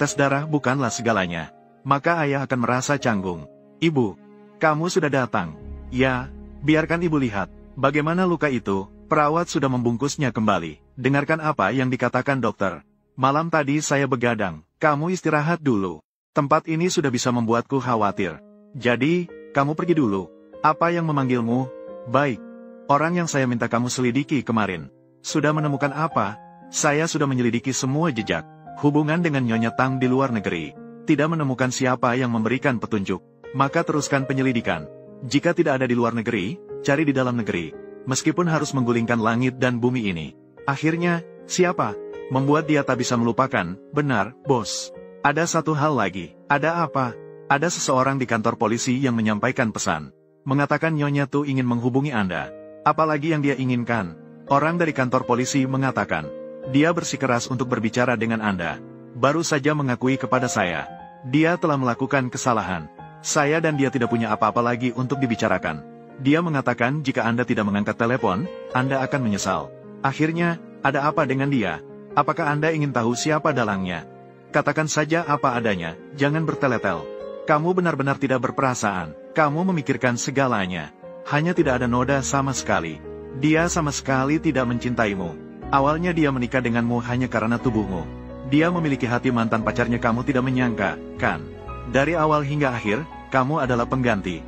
tes darah bukanlah segalanya. Maka ayah akan merasa canggung. Ibu, kamu sudah datang. Ya, biarkan ibu lihat. Bagaimana luka itu? Perawat sudah membungkusnya kembali. Dengarkan apa yang dikatakan dokter. Malam tadi saya begadang. Kamu istirahat dulu. Tempat ini sudah bisa membuatku khawatir. Jadi, kamu pergi dulu. Apa yang memanggilmu? Baik. Orang yang saya minta kamu selidiki kemarin. Sudah menemukan apa? Saya sudah menyelidiki semua jejak hubungan dengan Nyonya Tang di luar negeri. Tidak menemukan siapa yang memberikan petunjuk. Maka teruskan penyelidikan. Jika tidak ada di luar negeri, cari di dalam negeri. Meskipun harus menggulingkan langit dan bumi ini. Akhirnya, siapa? Membuat dia tak bisa melupakan. Benar, bos. Ada satu hal lagi. Ada apa? Ada seseorang di kantor polisi yang menyampaikan pesan. Mengatakan Nyonya Tu ingin menghubungi Anda. Apalagi yang dia inginkan? Orang dari kantor polisi mengatakan, dia bersikeras untuk berbicara dengan Anda. Baru saja mengakui kepada saya. Dia telah melakukan kesalahan. Saya dan dia tidak punya apa-apa lagi untuk dibicarakan. Dia mengatakan jika Anda tidak mengangkat telepon, Anda akan menyesal. Akhirnya, ada apa dengan dia? Apakah Anda ingin tahu siapa dalangnya? Katakan saja apa adanya, jangan bertele-tel. Kamu benar-benar tidak berperasaan. Kamu memikirkan segalanya. Hanya tidak ada noda sama sekali. Dia sama sekali tidak mencintaimu. Awalnya dia menikah denganmu hanya karena tubuhmu. Dia memiliki hati mantan pacarnya, kamu tidak menyangka, kan? Dari awal hingga akhir, kamu adalah pengganti.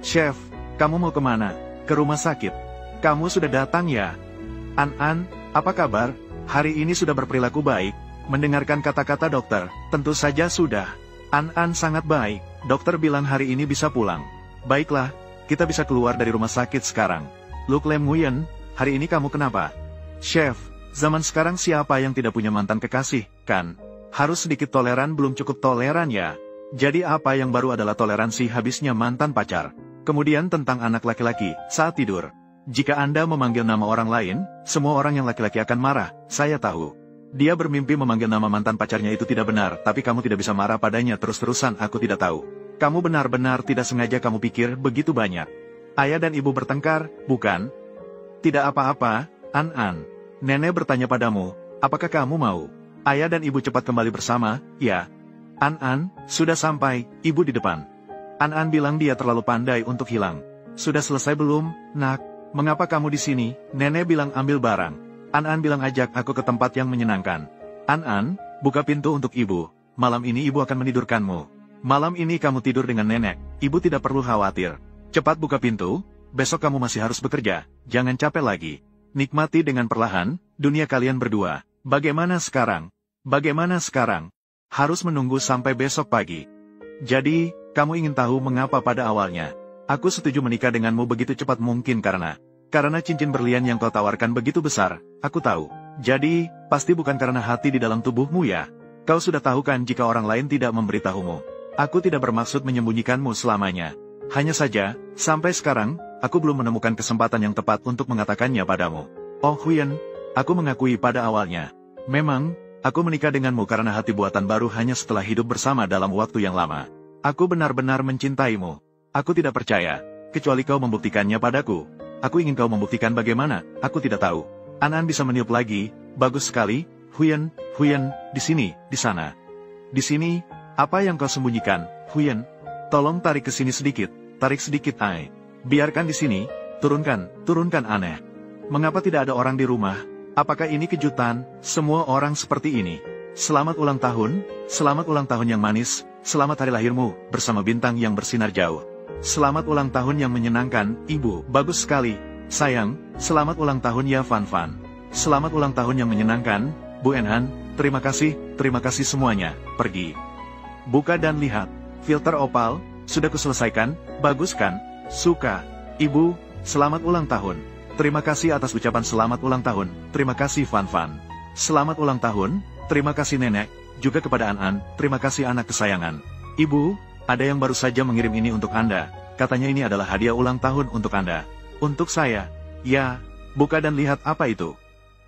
Chef, kamu mau kemana? Ke rumah sakit. Kamu sudah datang ya? An, apa kabar? Hari ini sudah berperilaku baik. Mendengarkan kata-kata dokter, tentu saja sudah. An sangat baik. Dokter bilang hari ini bisa pulang. Baiklah, kita bisa keluar dari rumah sakit sekarang. Luke Lem Nguyen, hari ini kamu kenapa? Chef, zaman sekarang siapa yang tidak punya mantan kekasih, kan? Harus sedikit toleran, belum cukup toleran ya? Jadi apa yang baru adalah toleransi habisnya mantan pacar. Kemudian tentang anak laki-laki, saat tidur. Jika Anda memanggil nama orang lain, semua orang yang laki-laki akan marah, saya tahu. Dia bermimpi memanggil nama mantan pacarnya itu tidak benar, tapi kamu tidak bisa marah padanya terus-terusan, aku tidak tahu. Kamu benar-benar tidak sengaja, kamu pikir begitu banyak. Ayah dan ibu bertengkar, bukan? Tidak apa-apa, An. Nenek bertanya padamu, apakah kamu mau? Ayah dan ibu cepat kembali bersama, ya. An, sudah sampai, ibu di depan. An bilang dia terlalu pandai untuk hilang. Sudah selesai belum, nak? Mengapa kamu di sini? Nenek bilang ambil barang. An bilang ajak aku ke tempat yang menyenangkan. An, buka pintu untuk ibu. Malam ini ibu akan menidurkanmu. Malam ini kamu tidur dengan nenek, ibu tidak perlu khawatir. Cepat buka pintu, besok kamu masih harus bekerja, jangan capek lagi. Nikmati dengan perlahan, dunia kalian berdua. Bagaimana sekarang? Bagaimana sekarang? Harus menunggu sampai besok pagi. Jadi, kamu ingin tahu mengapa pada awalnya? Aku setuju menikah denganmu begitu cepat mungkin karena cincin berlian yang kau tawarkan begitu besar, aku tahu. Jadi, pasti bukan karena hati di dalam tubuhmu ya? Kau sudah tahu kan jika orang lain tidak memberitahumu. Aku tidak bermaksud menyembunyikanmu selamanya. Hanya saja, sampai sekarang, aku belum menemukan kesempatan yang tepat untuk mengatakannya padamu. Oh Huyen, aku mengakui pada awalnya. Memang, aku menikah denganmu karena hati buatan baru hanya setelah hidup bersama dalam waktu yang lama. Aku benar-benar mencintaimu. Aku tidak percaya, kecuali kau membuktikannya padaku. Aku ingin kau membuktikan bagaimana, aku tidak tahu. An bisa meniup lagi, bagus sekali. Huyen, di sini, di sana. Di sini, apa yang kau sembunyikan, Huyen? Tolong tarik ke sini sedikit, tarik sedikit Ai. Biarkan di sini, turunkan aneh. Mengapa tidak ada orang di rumah? Apakah ini kejutan? Semua orang seperti ini. Selamat ulang tahun yang manis, selamat hari lahirmu, bersama bintang yang bersinar jauh. Selamat ulang tahun yang menyenangkan, ibu, bagus sekali. Sayang, selamat ulang tahun ya Fan. Selamat ulang tahun yang menyenangkan, Bu Enhan, terima kasih semuanya, pergi. Buka dan lihat. Filter opal, sudah kuselesaikan, bagus kan? Suka. Ibu, selamat ulang tahun. Terima kasih atas ucapan selamat ulang tahun, terima kasih Fan. Selamat ulang tahun, terima kasih nenek, juga kepada An, terima kasih anak kesayangan. Ibu, ada yang baru saja mengirim ini untuk Anda, katanya ini adalah hadiah ulang tahun untuk Anda. Untuk saya, ya, buka dan lihat apa itu.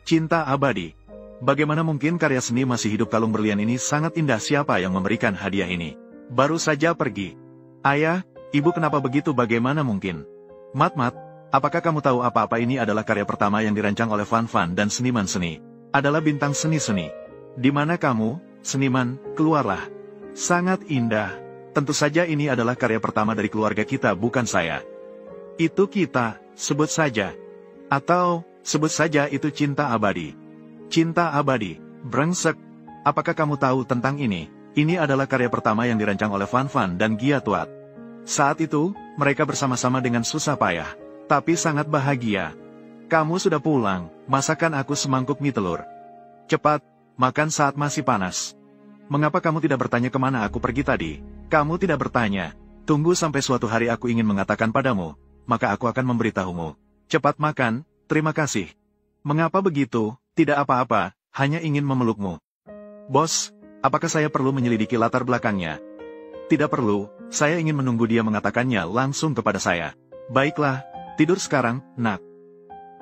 Cinta abadi. Bagaimana mungkin karya seni masih hidup? Kalung berlian ini sangat indah, siapa yang memberikan hadiah ini? Baru saja pergi. Ayah, ibu kenapa begitu? Bagaimana mungkin? Mat, apakah kamu tahu apa-apa ini adalah karya pertama yang dirancang oleh Fan dan seniman seni? Adalah bintang seni-seni. Di mana kamu? seniman, keluarlah. Sangat indah. Tentu saja ini adalah karya pertama dari keluarga kita, bukan saya. Itu kita, sebut saja. Atau, sebut saja itu cinta abadi. Cinta abadi, brengsek. Apakah kamu tahu tentang ini? Ini adalah karya pertama yang dirancang oleh Van Van dan Gia Tuat. Saat itu, mereka bersama-sama dengan susah payah, tapi sangat bahagia. Kamu sudah pulang, masakan aku semangkuk mie telur. Cepat, makan saat masih panas. Mengapa kamu tidak bertanya kemana aku pergi tadi? Kamu tidak bertanya. Tunggu sampai suatu hari aku ingin mengatakan padamu, maka aku akan memberitahumu. Cepat makan, terima kasih. Mengapa begitu? Tidak apa-apa, hanya ingin memelukmu. Bos, apakah saya perlu menyelidiki latar belakangnya? Tidak perlu, saya ingin menunggu dia mengatakannya langsung kepada saya. Baiklah, tidur sekarang, nak.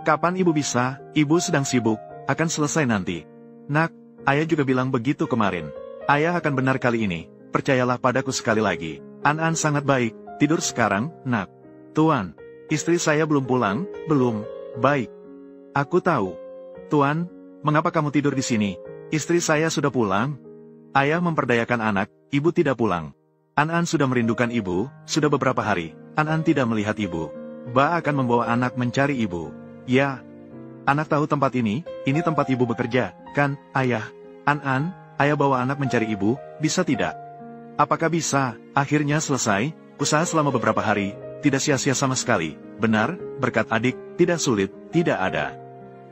Kapan ibu bisa? Ibu sedang sibuk, akan selesai nanti. Nak, ayah juga bilang begitu kemarin. Ayah akan benar kali ini, percayalah padaku sekali lagi. An-an sangat baik, tidur sekarang, nak. Tuan, istri saya belum pulang, belum. Baik. Aku tahu. Tuan, mengapa kamu tidur di sini? Istri saya sudah pulang. Ayah memperdayakan anak, ibu tidak pulang. An-an sudah merindukan ibu, sudah beberapa hari. An-an tidak melihat ibu. Ba akan membawa anak mencari ibu. Ya. Anak tahu tempat ini tempat ibu bekerja, kan, ayah? An-an, ayah bawa anak mencari ibu, bisa tidak? Apakah bisa? Akhirnya selesai, usaha selama beberapa hari, tidak sia-sia sama sekali. Benar, berkat adik, tidak sulit, tidak ada.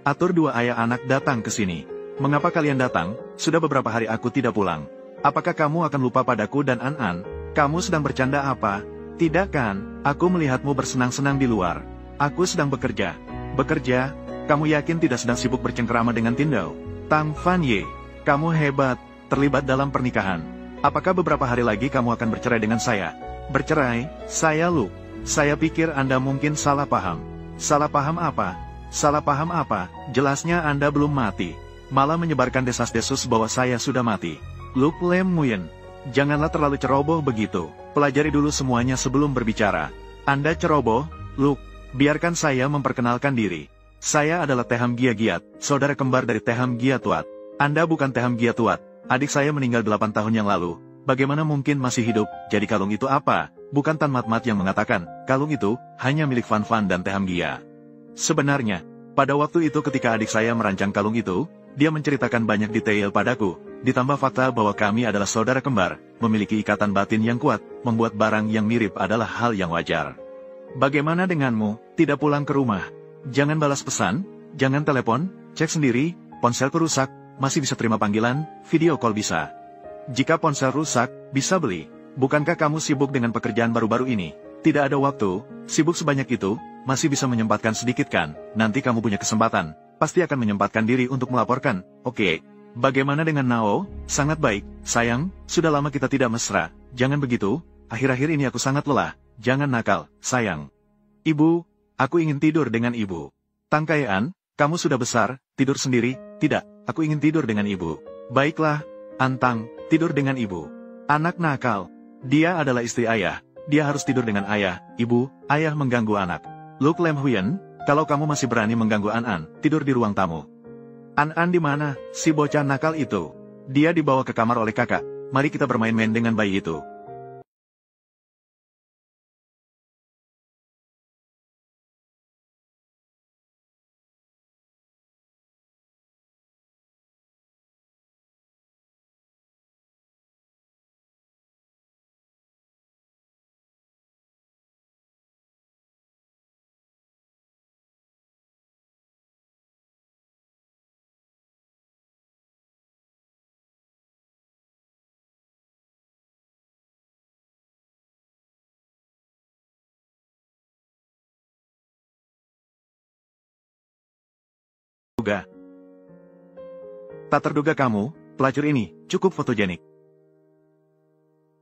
Atur dua ayah anak datang ke sini. Mengapa kalian datang? Sudah beberapa hari aku tidak pulang. Apakah kamu akan lupa padaku dan An-an? Kamu sedang bercanda apa? Tidak kan? Aku melihatmu bersenang-senang di luar. Aku sedang bekerja. Bekerja? Kamu yakin tidak sedang sibuk bercengkerama dengan Tindau? Tang Fan Ye, kamu hebat, terlibat dalam pernikahan. Apakah beberapa hari lagi kamu akan bercerai dengan saya? Bercerai? Saya Luke. Saya pikir Anda mungkin salah paham. Salah paham apa? Salah paham apa? Jelasnya Anda belum mati. Malah menyebarkan desas-desus bahwa saya sudah mati. Luke Lem Nguyen, janganlah terlalu ceroboh begitu. Pelajari dulu semuanya sebelum berbicara. Anda ceroboh, Luke. Biarkan saya memperkenalkan diri. Saya adalah Teham Gia Giat, saudara kembar dari Teham Gia Tuat. Anda bukan Teham Gia Tuat. Adik saya meninggal 8 tahun yang lalu. Bagaimana mungkin masih hidup? Jadi kalung itu apa? Bukan Tan Mat Mat yang mengatakan, kalung itu hanya milik Van Van dan Teham Gia. Sebenarnya, pada waktu itu ketika adik saya merancang kalung itu, dia menceritakan banyak detail padaku. Ditambah fakta bahwa kami adalah saudara kembar, memiliki ikatan batin yang kuat, membuat barang yang mirip adalah hal yang wajar. Bagaimana denganmu? Tidak pulang ke rumah? Jangan balas pesan, jangan telepon, cek sendiri, ponselku rusak, masih bisa terima panggilan, video call bisa. Jika ponsel rusak, bisa beli. Bukankah kamu sibuk dengan pekerjaan baru-baru ini? Tidak ada waktu, sibuk sebanyak itu, masih bisa menyempatkan sedikit kan? Nanti kamu punya kesempatan, pasti akan menyempatkan diri untuk melaporkan, oke? Bagaimana dengan Nao? Sangat baik, sayang, sudah lama kita tidak mesra, jangan begitu, akhir-akhir ini aku sangat lelah, jangan nakal, sayang. Ibu, aku ingin tidur dengan ibu. Tangkaian, kamu sudah besar, tidur sendiri, tidak, aku ingin tidur dengan ibu. Baiklah, Antang, tidur dengan ibu. Anak nakal, dia adalah istri ayah, dia harus tidur dengan ayah, ibu, ayah mengganggu anak. Luke Lem Huyen, kalau kamu masih berani mengganggu An-an, tidur di ruang tamu. An-an di mana? Si bocah nakal itu. Dia dibawa ke kamar oleh kakak, mari kita bermain-main dengan bayi itu. Tak terduga kamu, pelacur ini, cukup fotogenik.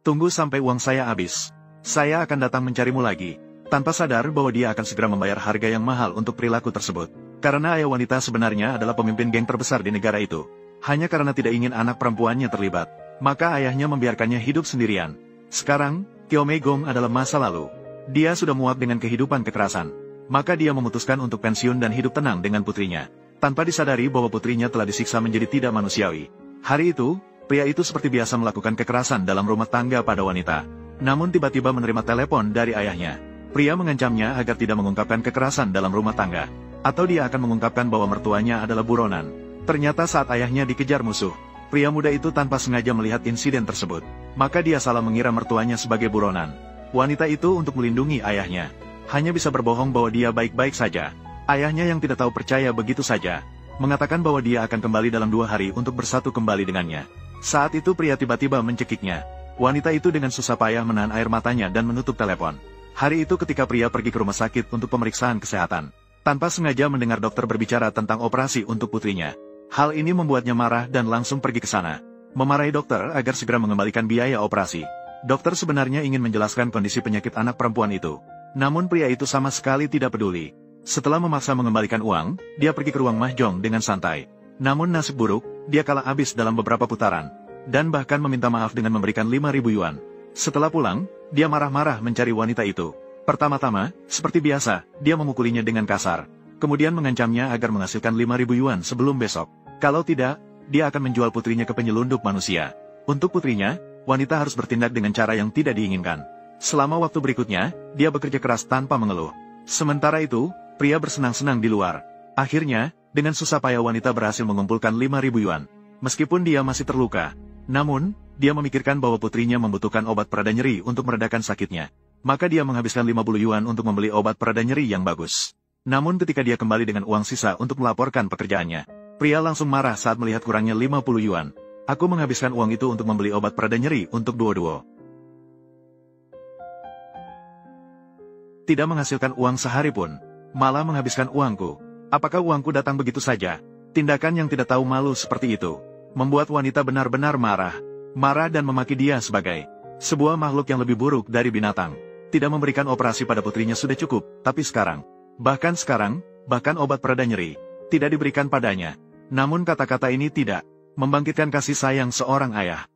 Tunggu sampai uang saya habis. Saya akan datang mencarimu lagi, tanpa sadar bahwa dia akan segera membayar harga yang mahal untuk perilaku tersebut. Karena ayah wanita sebenarnya adalah pemimpin geng terbesar di negara itu. Hanya karena tidak ingin anak perempuannya terlibat, maka ayahnya membiarkannya hidup sendirian. Sekarang, Kiome Gong adalah masa lalu. Dia sudah muak dengan kehidupan kekerasan. Maka dia memutuskan untuk pensiun dan hidup tenang dengan putrinya, tanpa disadari bahwa putrinya telah disiksa menjadi tidak manusiawi. Hari itu, Pria itu seperti biasa melakukan kekerasan dalam rumah tangga pada wanita. Namun tiba-tiba menerima telepon dari ayahnya. Pria mengancamnya agar tidak mengungkapkan kekerasan dalam rumah tangga. Atau dia akan mengungkapkan bahwa mertuanya adalah buronan. Ternyata saat ayahnya dikejar musuh, pria muda itu tanpa sengaja melihat insiden tersebut. Maka dia salah mengira mertuanya sebagai buronan. Wanita itu untuk melindungi ayahnya hanya bisa berbohong bahwa dia baik-baik saja. Ayahnya yang tidak tahu percaya begitu saja, mengatakan bahwa dia akan kembali dalam 2 hari untuk bersatu kembali dengannya. Saat itu pria tiba-tiba mencekiknya. Wanita itu dengan susah payah menahan air matanya dan menutup telepon. Hari itu ketika pria pergi ke rumah sakit untuk pemeriksaan kesehatan, tanpa sengaja mendengar dokter berbicara tentang operasi untuk putrinya. Hal ini membuatnya marah dan langsung pergi ke sana, memarahi dokter agar segera mengembalikan biaya operasi. Dokter sebenarnya ingin menjelaskan kondisi penyakit anak perempuan itu. Namun pria itu sama sekali tidak peduli. Setelah memaksa mengembalikan uang, dia pergi ke ruang mahjong dengan santai. Namun nasib buruk, dia kalah habis dalam beberapa putaran. Dan bahkan meminta maaf dengan memberikan 5.000 yuan. Setelah pulang, dia marah-marah mencari wanita itu. Pertama-tama, seperti biasa, dia memukulinya dengan kasar. Kemudian mengancamnya agar menghasilkan 5.000 yuan sebelum besok. Kalau tidak, dia akan menjual putrinya ke penyelundup manusia. Untuk putrinya, wanita harus bertindak dengan cara yang tidak diinginkan. Selama waktu berikutnya, dia bekerja keras tanpa mengeluh. Sementara itu, pria bersenang-senang di luar. Akhirnya, dengan susah payah wanita berhasil mengumpulkan 5.000 yuan. Meskipun dia masih terluka, namun, dia memikirkan bahwa putrinya membutuhkan obat pereda nyeri untuk meredakan sakitnya. Maka dia menghabiskan 50 yuan untuk membeli obat pereda nyeri yang bagus. Namun ketika dia kembali dengan uang sisa untuk melaporkan pekerjaannya, pria langsung marah saat melihat kurangnya 50 yuan. Aku menghabiskan uang itu untuk membeli obat pereda nyeri untuk duo-duo. Tidak menghasilkan uang sehari pun, malah menghabiskan uangku. Apakah uangku datang begitu saja? Tindakan yang tidak tahu malu seperti itu membuat wanita benar-benar marah. Marah dan memaki dia sebagai sebuah makhluk yang lebih buruk dari binatang. Tidak memberikan operasi pada putrinya sudah cukup, tapi sekarang, bahkan obat pereda nyeri tidak diberikan padanya. Namun kata-kata ini tidak membangkitkan kasih sayang seorang ayah.